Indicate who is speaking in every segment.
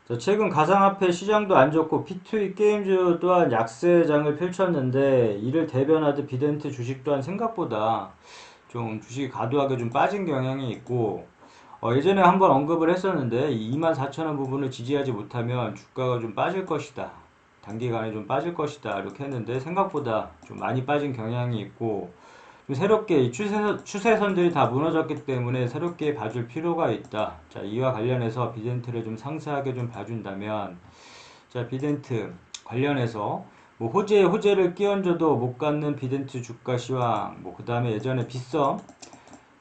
Speaker 1: 자, 최근 가상화폐 시장도 안 좋고 P2E 게임즈 또한 약세장을 펼쳤는데 이를 대변하듯 비덴트 주식 또한 생각보다 좀 주식이 과도하게 좀 빠진 경향이 있고 예전에 한번 언급을 했었는데 이 24,000원 부분을 지지하지 못하면 주가가 좀 빠질 것이다. 단기간에 좀 빠질 것이다. 이렇게 했는데 생각보다 좀 많이 빠진 경향이 있고 좀 새롭게 이 추세선들이 다 무너졌기 때문에 새롭게 봐줄 필요가 있다. 자, 이와 관련해서 비덴트를 좀 상세하게 좀 봐준다면 자, 비덴트 관련해서 뭐 호재를 끼얹어도 못 갖는 비덴트 주가 시황 뭐 그 다음에 예전에 빗썸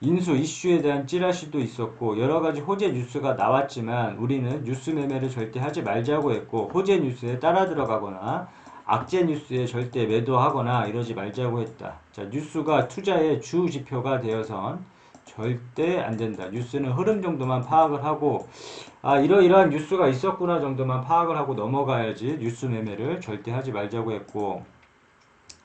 Speaker 1: 인수 이슈에 대한 찌라시도 있었고 여러 가지 호재 뉴스가 나왔지만 우리는 뉴스 매매를 절대 하지 말자고 했고 호재 뉴스에 따라 들어가거나 악재 뉴스에 절대 매도하거나 이러지 말자고 했다. 자, 뉴스가 투자의 주 지표가 되어선 절대 안 된다. 뉴스는 흐름 정도만 파악을 하고 이러이러한 뉴스가 있었구나 정도만 파악을 하고 넘어가야지 뉴스 매매를 절대 하지 말자고 했고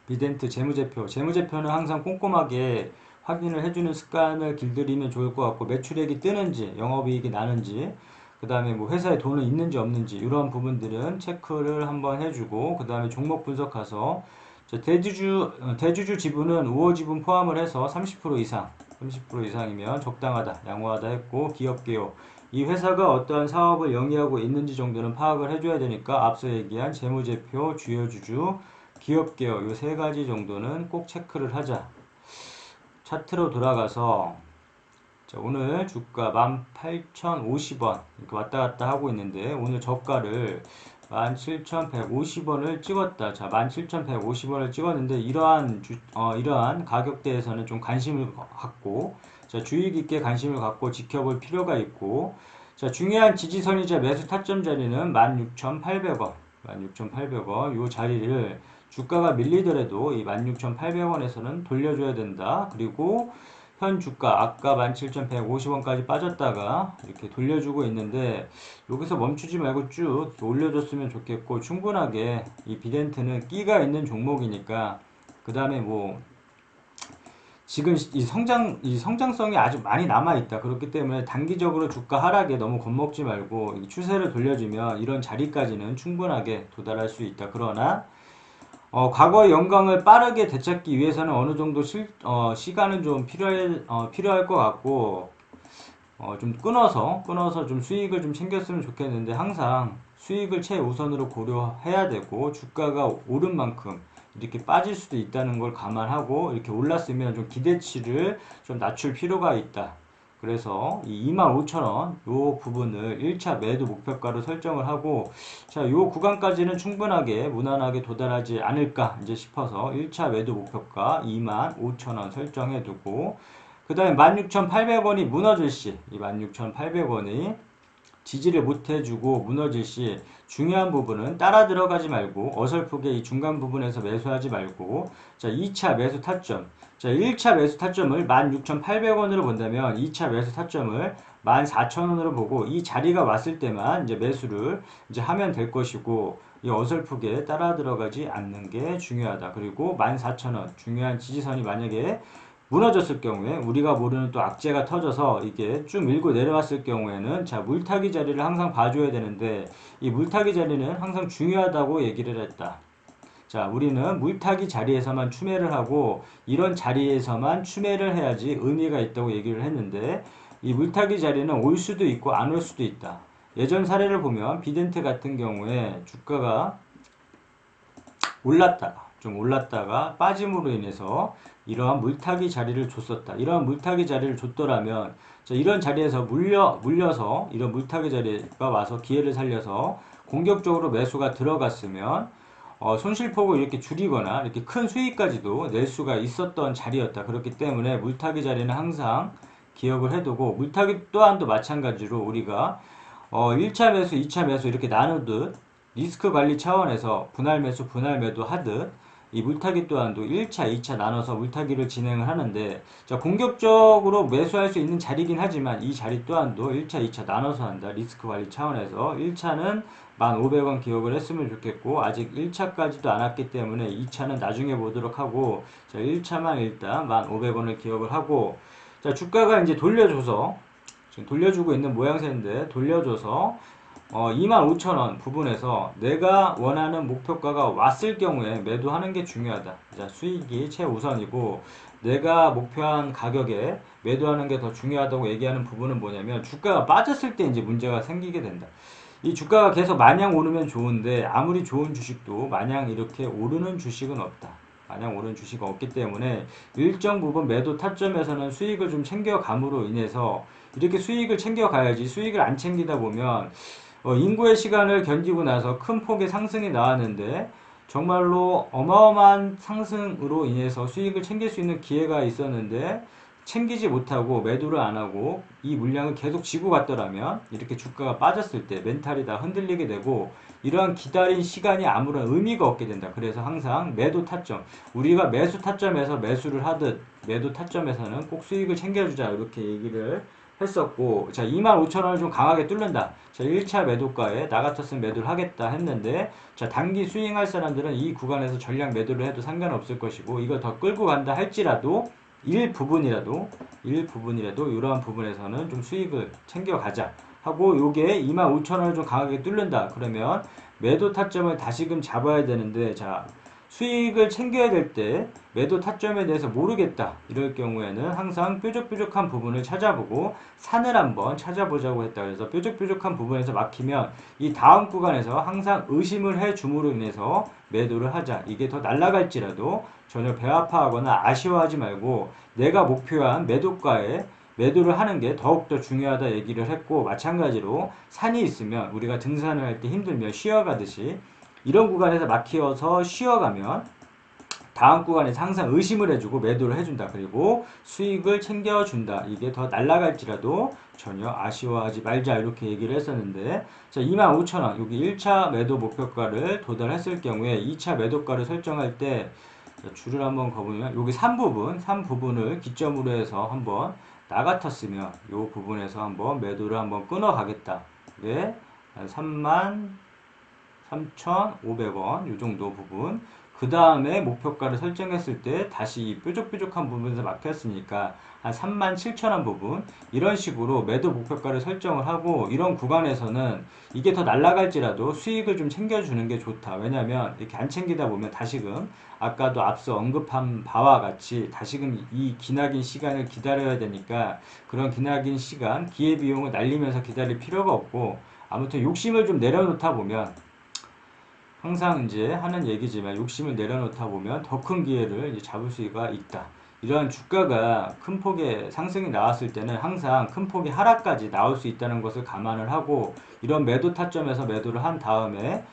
Speaker 1: 비덴트 재무제표는 항상 꼼꼼하게 확인을 해주는 습관을 길들이면 좋을 것 같고 매출액이 뜨는지 영업이익이 나는지 그 다음에 뭐 회사에 돈은 있는지 없는지 이런 부분들은 체크를 한번 해주고 그 다음에 종목 분석 가서 대주주 지분은 우호 지분 포함을 해서 30% 이상 30% 이상이면 적당하다 양호하다 했고 기업 개요 이 회사가 어떠한 사업을 영위하고 있는지 정도는 파악을 해줘야 되니까 앞서 얘기한 재무제표 주요 주주 기업 개요 이 세 가지 정도는 꼭 체크를 하자. 차트로 돌아가서 자, 오늘 주가 18,050원 이렇게 왔다 갔다 하고 있는데 오늘 저가를 17,150원을 찍었다. 자, 17,150원을 찍었는데 이러한 가격대에서는 좀 관심을 갖고 자, 주의 깊게 관심을 갖고 지켜볼 필요가 있고 자, 중요한 지지선이자 매수 타점 자리는 16,800원 16,800원 요 자리를 주가가 밀리더라도 이 16,800원에서는 돌려줘야 된다. 그리고 현 주가 아까 17,150원까지 빠졌다가 이렇게 돌려주고 있는데 여기서 멈추지 말고 쭉 올려줬으면 좋겠고 충분하게 이 비덴트는 끼가 있는 종목이니까 그 다음에 뭐 지금 이 성장성이 아주 많이 남아있다. 그렇기 때문에 단기적으로 주가 하락에 너무 겁먹지 말고 이 추세를 돌려주면 이런 자리까지는 충분하게 도달할 수 있다. 그러나 과거의 영광을 빠르게 되찾기 위해서는 어느 정도 시간은 좀 필요할 것 같고, 좀 끊어서 좀 수익을 좀 챙겼으면 좋겠는데, 항상 수익을 최우선으로 고려해야 되고, 주가가 오른 만큼 이렇게 빠질 수도 있다는 걸 감안하고, 이렇게 올랐으면 좀 기대치를 좀 낮출 필요가 있다. 그래서 이 25,000원 요 부분을 1차 매도 목표가로 설정을 하고 자, 요 구간까지는 충분하게 무난하게 도달하지 않을까 이제 싶어서 1차 매도 목표가 25,000원 설정해 두고 그 다음에 16,800원이 무너질 시 이 16,800원이 지지를 못해주고 무너질 시 중요한 부분은 따라 들어가지 말고 어설프게 이 중간 부분에서 매수하지 말고 자 2차 매수 타점 자 1차 매수 타점을 16,800원으로 본다면 2차 매수 타점을 14,000원으로 보고 이 자리가 왔을 때만 이제 매수를 이제 하면 될 것이고 이 어설프게 따라 들어가지 않는 게 중요하다. 그리고 14,000원 중요한 지지선이 만약에 무너졌을 경우에 우리가 모르는 또 악재가 터져서 이게 쭉 밀고 내려왔을 경우에는 자 물타기 자리를 항상 봐줘야 되는데 이 물타기 자리는 항상 중요하다고 얘기를 했다. 자 우리는 물타기 자리에서만 추매를 하고 이런 자리에서만 추매를 해야지 의미가 있다고 얘기를 했는데 이 물타기 자리는 올 수도 있고 안 올 수도 있다. 예전 사례를 보면 비덴트 같은 경우에 주가가 올랐다가 빠짐으로 인해서 이러한 물타기 자리를 줬었다. 이러한 물타기 자리를 줬더라면 이런 자리에서 물려서 이런 물타기 자리가 와서 기회를 살려서 공격적으로 매수가 들어갔으면 손실폭을 이렇게 줄이거나 이렇게 큰 수익까지도 낼 수가 있었던 자리였다. 그렇기 때문에 물타기 자리는 항상 기억을 해두고 물타기 또한도 마찬가지로 우리가 1차 매수, 2차 매수 이렇게 나누듯 리스크 관리 차원에서 분할 매수, 분할 매도 하듯 이 물타기 또한도 1차, 2차 나눠서 물타기를 진행을 하는데 자, 공격적으로 매수할 수 있는 자리긴 하지만 이 자리 또한도 1차, 2차 나눠서 한다. 리스크 관리 차원에서 1차는 1,500원 기억을 했으면 좋겠고 아직 1차까지도 안 왔기 때문에 2차는 나중에 보도록 하고 자, 1차만 일단 1,500원을 기억을 하고 자, 주가가 이제 돌려줘서 지금 돌려주고 있는 모양새인데 돌려줘서 25,000원 부분에서 내가 원하는 목표가가 왔을 경우에 매도하는 게 중요하다. 자, 수익이 최우선이고 내가 목표한 가격에 매도하는 게 더 중요하다고 얘기하는 부분은 뭐냐면 주가가 빠졌을 때 이제 문제가 생기게 된다. 이 주가가 계속 마냥 오르면 좋은데 아무리 좋은 주식도 마냥 이렇게 오르는 주식은 없다. 마냥 오르는 주식은 없기 때문에 일정 부분 매도 타점에서는 수익을 좀 챙겨감으로 인해서 이렇게 수익을 챙겨가야지, 수익을 안 챙기다 보면 인구의 시간을 견디고 나서 큰 폭의 상승이 나왔는데 정말로 어마어마한 상승으로 인해서 수익을 챙길 수 있는 기회가 있었는데 챙기지 못하고 매도를 안 하고 이 물량을 계속 쥐고 갔더라면 이렇게 주가가 빠졌을 때 멘탈이 다 흔들리게 되고 이러한 기다린 시간이 아무런 의미가 없게 된다. 그래서 항상 매도 타점, 우리가 매수 타점에서 매수를 하듯 매도 타점에서는 꼭 수익을 챙겨주자 이렇게 얘기를 했었고, 자, 25,000원을 좀 강하게 뚫는다. 자, 1차 매도가에 나 같았으면 매도를 하겠다 했는데, 자, 단기 스윙할 사람들은 이 구간에서 전량 매도를 해도 상관없을 것이고, 이거 더 끌고 간다 할지라도, 일부분이라도 이러한 부분에서는 좀 수익을 챙겨가자 하고, 요게 25,000원을 좀 강하게 뚫는다. 그러면 매도 타점을 다시금 잡아야 되는데, 자, 수익을 챙겨야 될 때 매도 타점에 대해서 모르겠다. 이럴 경우에는 항상 뾰족뾰족한 부분을 찾아보고 산을 한번 찾아보자고 했다. 그래서 뾰족뾰족한 부분에서 막히면 이 다음 구간에서 항상 의심을 해 줌으로 인해서 매도를 하자. 이게 더 날아갈지라도 전혀 배 아파하거나 아쉬워하지 말고 내가 목표한 매도가에 매도를 하는 게 더욱더 중요하다 얘기를 했고, 마찬가지로 산이 있으면 우리가 등산을 할 때 힘들면 쉬어가듯이 이런 구간에서 막혀서 쉬어가면 다음 구간에서 항상 의심을 해주고 매도를 해준다. 그리고 수익을 챙겨준다. 이게 더 날아갈지라도 전혀 아쉬워하지 말자. 이렇게 얘기를 했었는데, 자, 25,000원 여기 1차 매도 목표가를 도달했을 경우에 2차 매도가를 설정할 때 줄을 한번 가보면 여기 3부분을 기점으로 해서 한번 나 같았으면 이 부분에서 한번 매도를 한번 끊어 가겠다. 왜? 33,500원 이 정도 부분. 그 다음에 목표가를 설정했을 때 다시 이 뾰족뾰족한 부분에서 막혔으니까 한 37,000원 부분, 이런 식으로 매도 목표가를 설정을 하고 이런 구간에서는 이게 더 날아갈지라도 수익을 좀 챙겨주는 게 좋다. 왜냐면 이렇게 안 챙기다 보면 다시금 아까도 앞서 언급한 바와 같이 다시금 이 기나긴 시간을 기다려야 되니까 그런 기나긴 시간, 기회비용을 날리면서 기다릴 필요가 없고, 아무튼 욕심을 좀 내려놓다 보면 항상 이제 하는 얘기지만 욕심을 내려놓다 보면 더 큰 기회를 이제 잡을 수가 있다. 이러한 주가가 큰 폭의 상승이 나왔을 때는 항상 큰 폭의 하락까지 나올 수 있다는 것을 감안을 하고 이런 매도 타점에서 매도를 한 다음에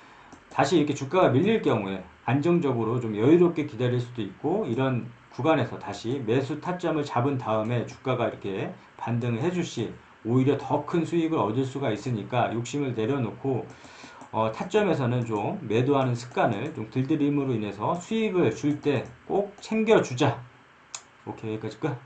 Speaker 1: 다시 이렇게 주가가 밀릴 경우에 안정적으로 좀 여유롭게 기다릴 수도 있고, 이런 구간에서 다시 매수 타점을 잡은 다음에 주가가 이렇게 반등을 해줄 시 오히려 더 큰 수익을 얻을 수가 있으니까 욕심을 내려놓고 타점에서는 좀 매도하는 습관을 좀 들들임으로 인해서 수익을 줄 때 꼭 챙겨주자. 오케이, 여기까지 끝.